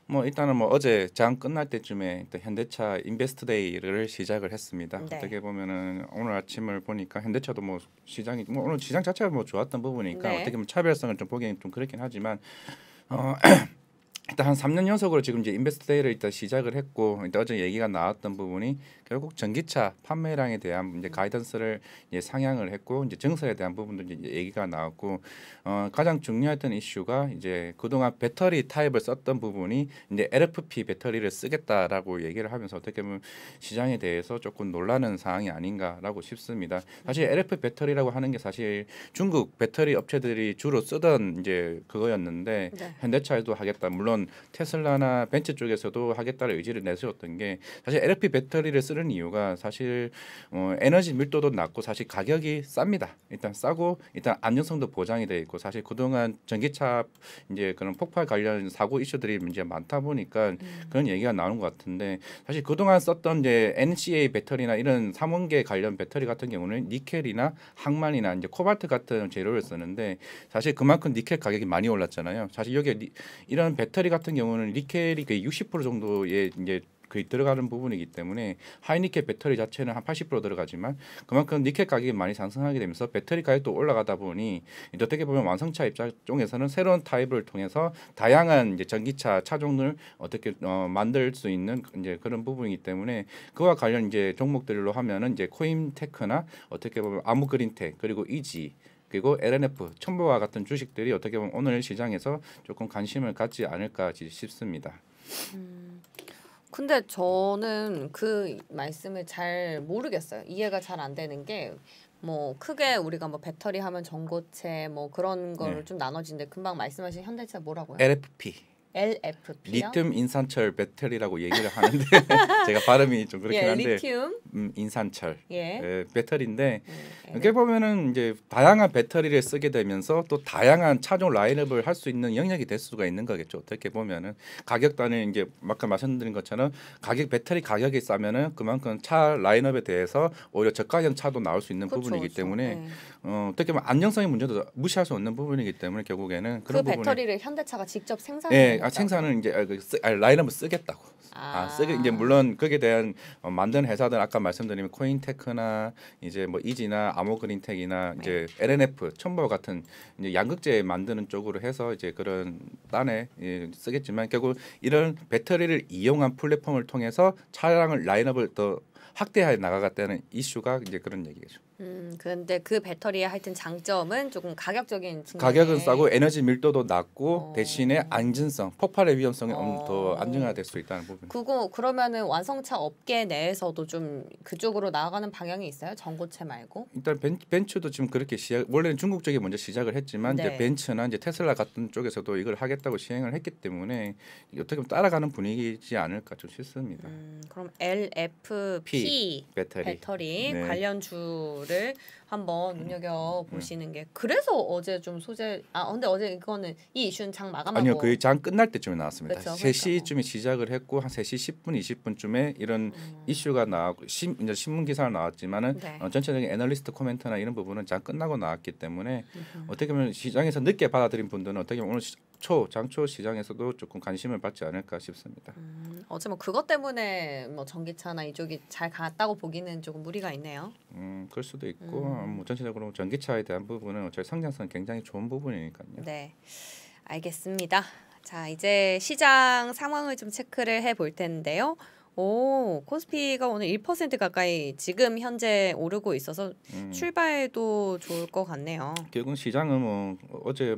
뭐 일단은 뭐 어제 장 끝날 때쯤에 일단 현대차 인베스트데이를 시작을 했습니다. 네. 어떻게 보면은 오늘 아침을 보니까 현대차도 뭐 시장이 뭐 오늘 시장 자체가 뭐 좋았던 부분이니까 네. 어떻게 보면 차별성을 좀 보기엔 좀 그렇긴 하지만 어 일단 한 3년 연속으로 지금 이제 인베스트데이를 일단 시작을 했고 일단 어제 얘기가 나왔던 부분이 결국 전기차 판매량에 대한 이제 가이던스를 이제 상향을 했고 이제 증설에 대한 부분도 이제 얘기가 나왔고 가장 중요했던 이슈가 이제 그동안 배터리 타입을 썼던 부분이 이제 LFP 배터리를 쓰겠다라고 얘기를 하면서 어떻게 보면 시장에 대해서 조금 놀라는 사항이 아닌가라고 싶습니다. 사실 LFP 배터리라고 하는 게 사실 중국 배터리 업체들이 주로 쓰던 이제 그거였는데 네. 현대차에도 하겠다. 물론 테슬라나 벤츠 쪽에서도 하겠다는 의지를 내세웠던 게 사실 LFP 배터리를 쓰는 이유가 사실 에너지 밀도도 낮고 사실 가격이 쌉니다. 일단 싸고 일단 안전성도 보장이 돼 있고 사실 그동안 전기차 이제 그런 폭발 관련 사고 이슈들이 이제 많다 보니까 그런 얘기가 나오는 것 같은데 사실 그동안 썼던 이제 NCA 배터리나 이런 삼원계 관련 배터리 같은 경우는 니켈이나 항만이나 이제 코발트 같은 재료를 쓰는데 사실 그만큼 니켈 가격이 많이 올랐잖아요. 사실 여기 이런 배터리 같은 경우는 니켈이 거의 60% 정도의 이제 거의 들어가는 부분이기 때문에 하이니켈 배터리 자체는 한 80% 들어가지만 그만큼 니켈 가격이 많이 상승하게 되면서 배터리 가격도 올라가다 보니 이제 어떻게 보면 완성차 입장에서는 새로운 타입을 통해서 다양한 이제 전기차 차종을 어떻게 만들 수 있는 이제 그런 부분이기 때문에 그와 관련 이제 종목들로 하면은 이제 코인테크나 어떻게 보면 아무그린텍 그리고 이지 그리고 LNF 첨보와 같은 주식들이 어떻게 보면 오늘 시장에서 조금 관심을 갖지 않을까 싶습니다. 근데 저는 그 말씀을 잘 모르겠어요. 이해가 잘 안 되는 게 뭐 크게 우리가 뭐 배터리 하면 전고체 뭐 그런 거를 네. 좀 나눠지는데 금방 말씀하신 현대차 뭐라고요? LFP LFP요? 리튬 인산철 배터리라고 얘기를 하는데 제가 발음이 좀 그렇긴 예, 한데 리튬. 인산철 예. 배터리인데 이렇게 LF. 보면은 이제 다양한 배터리를 쓰게 되면서 또 다양한 차종 라인업을 할 수 있는 영역이 될 수가 있는 거겠죠. 어떻게 보면은 가격단은 이제 아까 말씀드린 것처럼 가격 배터리 가격이 싸면은 그만큼 차 라인업에 대해서 오히려 저가형 차도 나올 수 있는 그쵸, 부분이기 그쵸. 때문에 예. 어떻게 보면 안정성의 문제도 무시할 수 없는 부분이기 때문에 결국에는 그 그런 부분에 배터리를 현대차가 직접 예, 생산해낸다고요? 생산은 이제 라인업을 쓰겠다고. 쓰게 이제 아, 물론 거기에 대한 만드는 회사들 아까 말씀드린 코인테크나 이제 뭐 이지나 아모그린텍이나 이제 LNF 첨보 같은 이제 양극재 만드는 쪽으로 해서 이제 그런 딴에 쓰겠지만 결국 이런 배터리를 이용한 플랫폼을 통해서 차량을 라인업을 더 확대해 나가겠다는 이슈가 이제 그런 얘기죠. 근데 그 배터리의 하여튼 장점은 조금 가격적인 가격은 측면에 싸고 에너지 밀도도 낮고 대신에 어, 안전성, 폭발의 위험성이 더 어, 안정화될 수 있다는 부분. 그거 그러면은 완성차 업계 내에서도 좀 그쪽으로 나아가는 방향이 있어요? 전고체 말고? 일단 벤츠도 지금 그렇게 원래는 중국 쪽이 먼저 시작을 했지만 이제 네. 벤츠나 이제 테슬라 같은 쪽에서도 이걸 하겠다고 시행을 했기 때문에 어떻게 보면 따라가는 분위기지 않을까 좀 싶습니다. 그럼 P LFP 배터리. 배터리 네. 관련주를 한번 눈여겨 보시는 게 그래서 어제 좀 근데 어제 이거는 이 이슈는 장 아니요, 마감하고 그 장 끝날 때쯤에 나왔습니다. 그렇죠. 3시쯤에 시작을 했고 한 3시 10분, 20분쯤에 이런 이슈가 나왔고 이제 신문 기사가 나왔지만은 네. 전체적인 애널리스트 코멘트나 이런 부분은 장 끝나고 나왔기 때문에 어떻게 보면 시장에서 늦게 받아들인 분들은 어떻게 보면 오늘 장초 시장에서도 조금 관심을 받지 않을까 싶습니다. 어제 뭐 그것 때문에 뭐 전기차나 이쪽이 잘 갔다고 보기는 조금 무리가 있네요. 그럴 수도 있고 뭐 전체적으로 전기차에 대한 부분은 어차피 성장성 굉장히 좋은 부분이니까요. 네, 알겠습니다. 자, 이제 시장 상황을 좀 체크를 해 볼 텐데요. 코스피가 오늘 1% 가까이 지금 현재 오르고 있어서 출발도 좋을 것 같네요. 결국 시장은 뭐 어제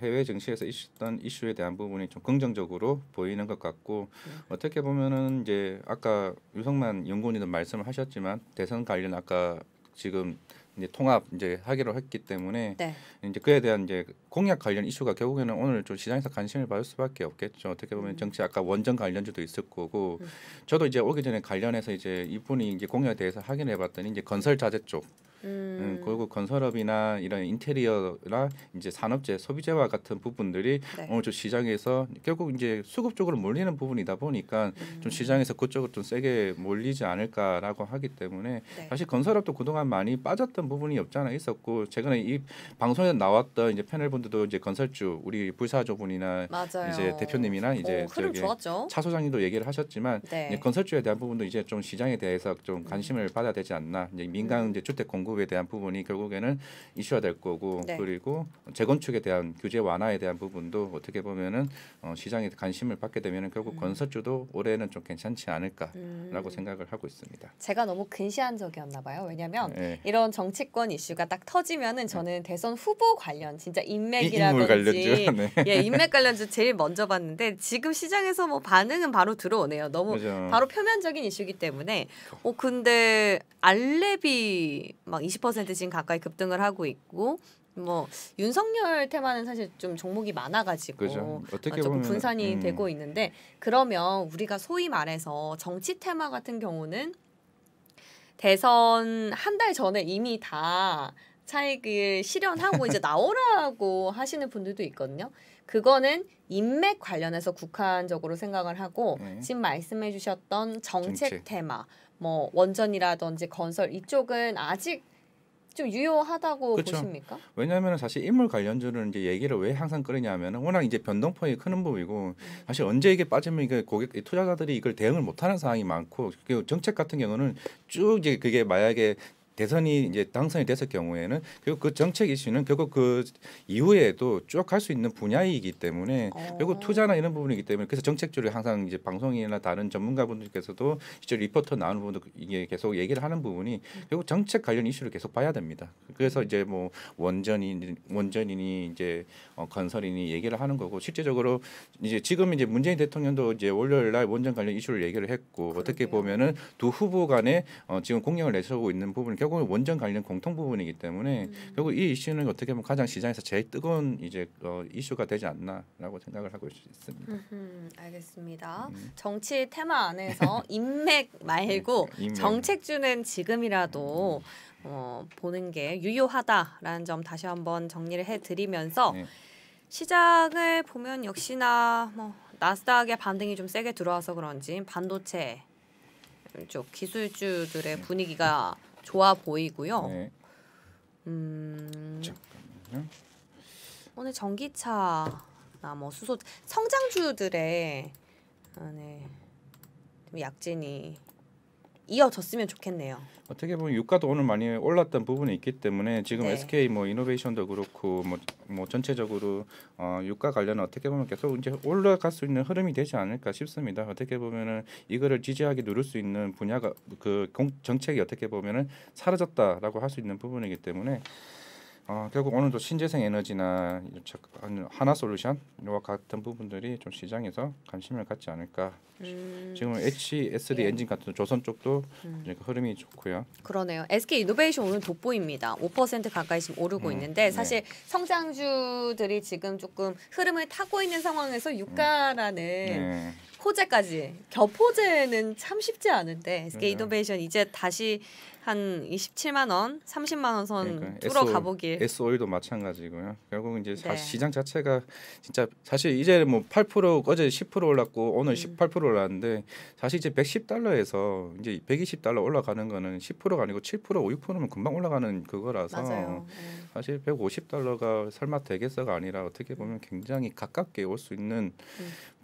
해외 증시에서 있었던 이슈에 대한 부분이 좀 긍정적으로 보이는 것 같고 어떻게 보면은 이제 아까 유성만 연구원님도 말씀을 하셨지만 대선 관련 아까 지금 이제 통합 이제 하기로 했기 때문에 네. 이제 그에 대한 이제 공약 관련 이슈가 결국에는 오늘 좀 시장에서 관심을 받을 수밖에 없겠죠. 어떻게 보면 정치 아까 원전 관련주도 있을 거고 저도 이제 오기 전에 관련해서 이제 이분이 이제 공약에 대해서 확인해봤더니 이제 건설 자재 쪽 그리고 건설업이나 이런 인테리어나 이제 산업재, 소비재와 같은 부분들이 네. 오늘 좀 시장에서 결국 이제 수급 쪽으로 몰리는 부분이다 보니까 좀 시장에서 그쪽으로 좀 세게 몰리지 않을까라고 하기 때문에 네. 사실 건설업도 그동안 많이 빠졌던 부분이 없지 않아 있었고 최근에 이 방송에 나왔던 이제 패널분들도 이제 건설주 우리 불사조분이나 맞아요. 이제 대표님이나 이제 흐름 좋았죠. 차 소장님도 얘기를 하셨지만 네. 이제 건설주에 대한 부분도 이제 좀 시장에 대해서 좀 관심을 받아야 되지 않나. 이제 민간 이제 주택 공급에 대한 부분이 결국에는 이슈화 될 거고 네. 그리고 재건축에 대한 규제 완화에 대한 부분도 어떻게 보면은 시장에 관심을 받게 되면은 결국 건설주도 올해는 좀 괜찮지 않을까라고 생각을 하고 있습니다. 제가 너무 근시안적이었나 봐요. 왜냐하면 네. 이런 정치권 이슈가 딱 터지면은 저는 대선 후보 관련 진짜 인물 인맥이라든지 관련주. 네. 예, 인맥 관련주 제일 먼저 봤는데 지금 시장에서 뭐 반응은 바로 들어오네요. 너무 그죠. 바로 표면적인 이슈이기 때문에 근데 알렙이 막 20% 지금 가까이 급등을 하고 있고 뭐 윤석열 테마는 사실 좀 종목이 많아가지고 그죠. 어떻게 조금 보면 분산이 되고 있는데 그러면 우리가 소위 말해서 정치 테마 같은 경우는 대선 한 달 전에 이미 다 차익을 실현하고 이제 나오라고 하시는 분들도 있거든요. 그거는 인맥 관련해서 국한적으로 생각을 하고 네. 지금 말씀해 주셨던 정책 정책. 테마 뭐 원전이라든지 건설 이쪽은 아직 좀 유효하다고 그쵸. 보십니까? 왜냐하면 사실 인물 관련주는 이제 얘기를 왜 항상 꺼내냐면은 워낙 이제 변동폭이 큰 부분이고 사실 언제 이게 빠지면 이게 고객 투자자들이 이걸 대응을 못하는 상황이 많고 그 정책 같은 경우는 쭉 이제 그게 만약에 대선이 이제 당선이 됐을 경우에는 결국 그 정책 이슈는 결국 그 이후에도 쭉 갈 수 있는 분야이기 때문에 결국 투자나 이런 부분이기 때문에 그래서 정책주를 항상 이제 방송이나 다른 전문가분들께서도 실제 리포터 나오는 부분도 이게 계속 얘기를 하는 부분이 결국 정책 관련 이슈를 계속 봐야 됩니다. 그래서 이제 뭐 원전이니 이제 건설이니 얘기를 하는 거고 실제적으로 이제 지금 이제 문재인 대통령도 이제 월요일 날 원전 관련 이슈를 얘기를 했고 어떻게 보면은 두 후보 간에 지금 공약을 내세우고 있는 부분이 결국은 원전 관련 공통 부분이기 때문에 결국 이 이슈는 어떻게 보면 가장 시장에서 제일 뜨거운 이제 이슈가 되지 않나라고 생각을 하고 있습니다. 알겠습니다. 정치 테마 안에서 인맥 말고 인맥. 정책주는 지금이라도 보는 게 유효하다라는 점 다시 한번 정리를 해드리면서 네. 시장을 보면 역시나 뭐 나스닥의 반등이 좀 세게 들어와서 그런지 반도체 쪽 기술주들의 분위기가 좋아 보이고요. 네. 잠깐만요. 오늘 전기차나 뭐 수소 성장주들의 좀 약진이 이어졌으면 좋겠네요. 어떻게 보면 유가도 오늘 많이 올랐던 부분이 있기 때문에 지금 네. SK 뭐 이노베이션도 그렇고 뭐 전체적으로 유가 관련은 어떻게 보면 계속 이제 올라갈 수 있는 흐름이 되지 않을까 싶습니다. 어떻게 보면은 이거를 지지하게 누를 수 있는 분야가 정책이 어떻게 보면은 사라졌다라고 할 수 있는 부분이기 때문에 결국 오늘도 신재생 에너지나 하나솔루션과 같은 부분들이 좀 시장에서 관심을 갖지 않을까. 지금은 HSD 예. 엔진 같은 조선 쪽도 이제 흐름이 좋고요. 그러네요. SK 이노베이션 오늘 돋보입니다. 5% 가까이 지금 오르고 있는데 사실 성장주들이 지금 조금 흐름을 타고 있는 상황에서 유가라는 네. 호재까지 겹호재는 참 쉽지 않은데 SK 맞아요. 이노베이션 이제 다시 한 27만 원, 30만 원 선 그러니까 뚫어 가보길. SO일도 마찬가지고요. 결국 이제 네. 시장 자체가 진짜 사실 이제 뭐 8% 어제 10% 올랐고 오늘 18% 올랐는데 사실 이제 110달러에서 이제 120달러 올라가는 거는 10%가 아니고 7%, 5%면 금방 올라가는 그거라서 맞아요. 사실 150달러가 설마 되겠어가 아니라 어떻게 보면 굉장히 가깝게 올 수 있는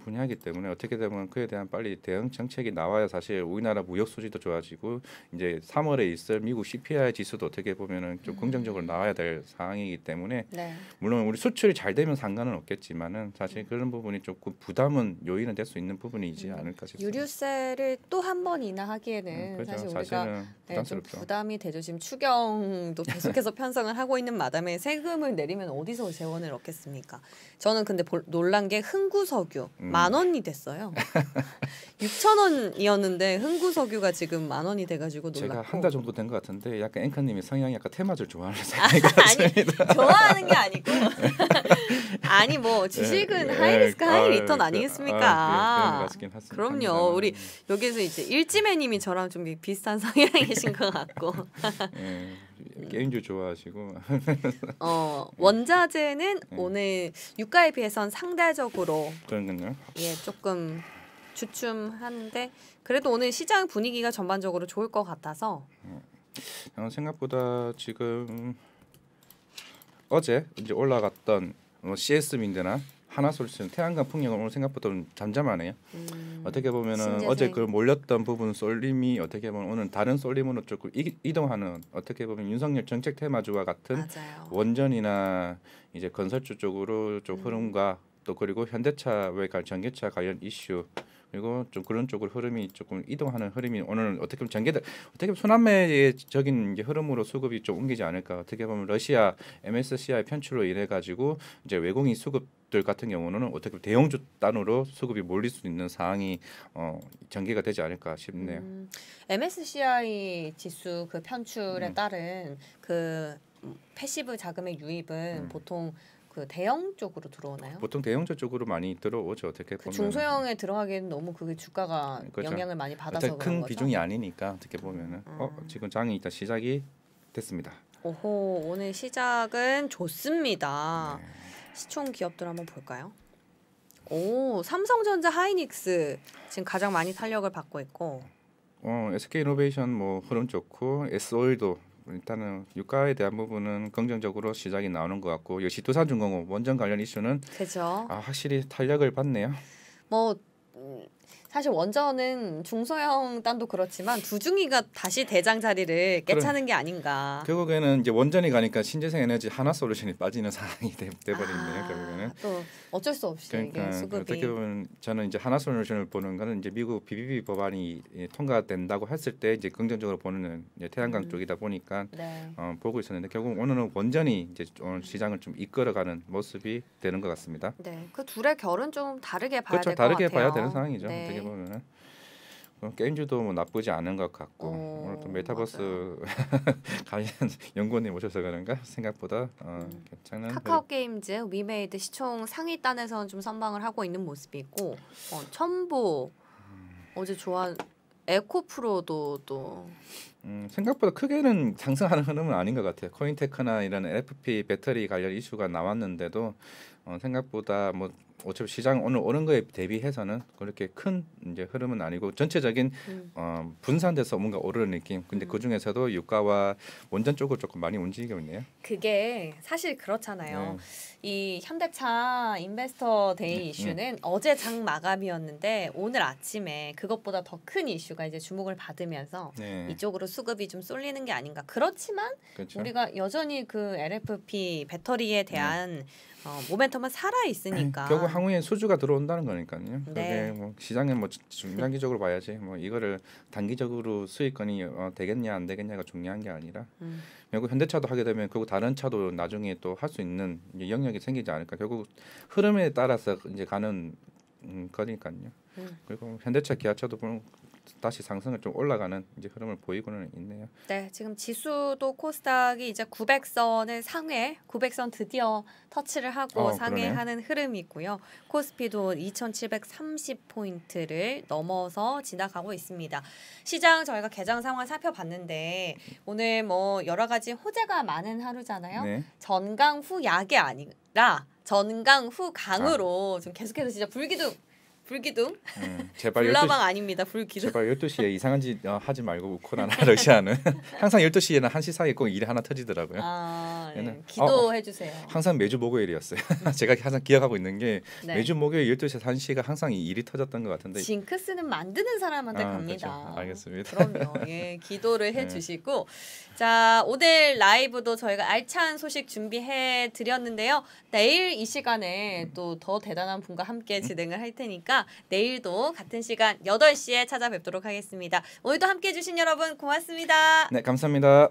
분야이기 때문에 어떻게 되면 그에 대한 빨리 대응 정책이 나와야 사실 우리나라 무역 수지도 좋아지고 이제 3월에 있을 미국 CPI 지수도 어떻게 보면은 좀 긍정적으로 나와야 될 상황이기 때문에 네. 물론 우리 수출이 잘 되면 상관은 없겠지만은 사실 그런 부분이 조금 부담은 요인은 될 수 있는 부분이지 않을까 싶습니다. 유류세를 또 한 번이나 하기에는 그렇죠. 사실 우리가 사실은 좀 부담스럽죠. 부담이 되죠. 지금 추경도 계속해서 편성을 하고 있는 마당에 세금을 내리면 어디서 재원을 얻겠습니까? 저는 근데 놀란 게 흥구석유 10,000원이 됐어요. 6,000원이었는데 흥구석유가 지금 10,000원이 돼가지고 놀랐고. 제가 한 달 정도 된 것 같은데 약간 앵커님의 성향이 약간 테마주를 좋아하는 사람인 것 아니 같습니다. 좋아하는 게 아니고 아니 뭐 주식은 하이리스크 하이리턴 아니겠습니까? 그럼요. 우리 여기서 이제 일지매님이 저랑 좀 비슷한 성향이신 것 같고. 게임주 좋아하시고. 원자재는 오늘 유가에 비해선 상대적으로 그런가요? 조금 주춤한데 그래도 오늘 시장 분위기가 전반적으로 좋을 것 같아서 생각보다 지금 어제 이제 올라갔던 CS민드나 하나솔루션, 태양광 풍력은 오늘 생각보다 좀 잠잠하네요. 어떻게 보면은 신재생. 어제 그 몰렸던 부분 쏠림이 어떻게 보면 오늘 다른 쏠림으로 조금 이동하는 어떻게 보면 윤석열 정책 테마주와 같은 맞아요. 원전이나 이제 건설주 쪽으로 좀 흐름과 또 그리고 현대차 외관 전기차 관련 이슈 그리고 좀 그런 쪽으로 흐름이 조금 이동하는 흐름이 오늘 어떻게 보면 어떻게 보면 순환매적인 이제 흐름으로 수급이 좀 옮기지 않을까. 어떻게 보면 러시아 MSCI 편출로 인해 가지고 이제 외국인 수급들 같은 경우는 어떻게 보면 대형주 단으로 수급이 몰릴 수 있는 상황이 전개가 되지 않을까 싶네요. MSCI 지수 그 편출에 따른 그 패시브 자금의 유입은 보통 그 대형 쪽으로 들어오나요? 보통 대형주 쪽으로 많이 들어오죠. 어떻게 그 보면 중소형에 들어가기에는 너무 그게 주가가 그렇죠. 영향을 많이 받아서 큰 그런 거죠. 비중이 아니니까 어떻게 보면은 지금 장이 일단 시작이 됐습니다. 오호 오늘 시작은 좋습니다. 시총 기업들 한번 볼까요? 오 삼성전자 하이닉스 지금 가장 많이 탄력을 받고 있고 SK이노베이션 뭐 흐름 좋고 S오일도 일단은 유가에 대한 부분은 긍정적으로 시작이 나오는 것 같고 역시 두산중공업 원전 관련 이슈는 그죠. 확실히 탄력을 받네요. 뭐 사실 원전은 중소형 단도 그렇지만 두중이가 다시 대장 자리를 깨차는 게 아닌가. 결국에는 이제 원전이 가니까 신재생 에너지 하나솔루션이 빠지는 상황이 돼버리네요. 결국에는. 또 어쩔 수 없이 그러니까 이게 수급이. 어떻게 보면 저는 이제 하나솔루션을 보는 거는 이제 미국 BBB 법안이 통과된다고 했을 때 이제 긍정적으로 보는 이제 태양광 쪽이다 보니까 네. 보고 있었는데 결국 오늘은 원전이 이제 오늘 시장을 좀 이끌어가는 모습이 되는 것 같습니다. 네, 그 둘의 결은 좀 다르게 봐야 그렇죠. 될 것 같아요. 다르게 봐야 되는 상황이죠. 네. 어떻게 보면은 게임주도 뭐 나쁘지 않은 것 같고 오늘 또 메타버스 관련 연구원님 오셔서 그런가 생각보다 괜찮은 카카오 게임즈 위메이드 시총 상위 단에서는 좀 선방을 하고 있는 모습이 있고 첨보 어제 에코프로도 또 생각보다 크게는 상승하는 흐름은 아닌 것 같아요. 코인테크나 이런 LFP 배터리 관련 이슈가 나왔는데도 생각보다 뭐 어차피 시장 오늘 오른 거에 대비해서는 그렇게 큰 이제 흐름은 아니고 전체적인 분산돼서 뭔가 오르는 느낌. 근데 그 중에서도 유가와 원전 쪽으로 조금 많이 움직이고 있네요. 그게 사실 그렇잖아요. 이 현대차 인베스터 데이 이슈는 어제 장 마감이었는데 오늘 아침에 그것보다 더 큰 이슈가 이제 주목을 받으면서 이쪽으로 수급이 좀 쏠리는 게 아닌가. 그렇지만 그렇죠. 우리가 여전히 그 LFP 배터리에 대한 모멘텀은 살아 있으니까. 결국 항우에 수주가 들어온다는 거니까요. 네. 그게 뭐 시장은 뭐 중장기적으로 봐야지. 뭐 이거를 단기적으로 수익권이 되겠냐 안 되겠냐가 중요한 게 아니라 결국 현대차도 하게 되면 결국 다른 차도 나중에 또 할 수 있는 영역이 생기지 않을까. 결국 흐름에 따라서 이제 가는 거니까요. 그리고 현대차, 기아차도 보면 다시 상승을 좀 올라가는 이제 흐름을 보이고는 있네요. 네, 지금 지수도 코스닥이 이제 900선을 상회, 900선 드디어 터치를 하고 상회하는 흐름이 있고요. 코스피도 2,730포인트를 넘어서 지나가고 있습니다. 시장 저희가 개장 상황 살펴봤는데 오늘 뭐 여러 가지 호재가 많은 하루잖아요. 네. 전강 후 약이 아니라 전강 후 강으로 좀 계속해서 진짜 불기둥 제발 불나방 아닙니다. 불기둥. 제발 12시에 이상한 짓 하지 말고 우크라이나 러시아는 항상 12시에는 1시 사이에 꼭 일이 하나 터지더라고요. 네. 기도해 주세요. 항상 매주 목요일이었어요. 제가 항상 기억하고 있는 게 매주 목요일 12시에서 1시가 항상 이 일이 터졌던 것 같은데 징크스는 만드는 사람한테 갑니다. 그렇죠. 알겠습니다. 그럼요. 예, 기도를 해 주시고 자, 오늘 라이브도 저희가 알찬 소식 준비해 드렸는데요. 내일 이 시간에 또 더 대단한 분과 함께 진행을 할 테니까 내일도 같은 시간 8시에 찾아뵙도록 하겠습니다. 오늘도 함께 해주신 여러분 고맙습니다. 네, 감사합니다.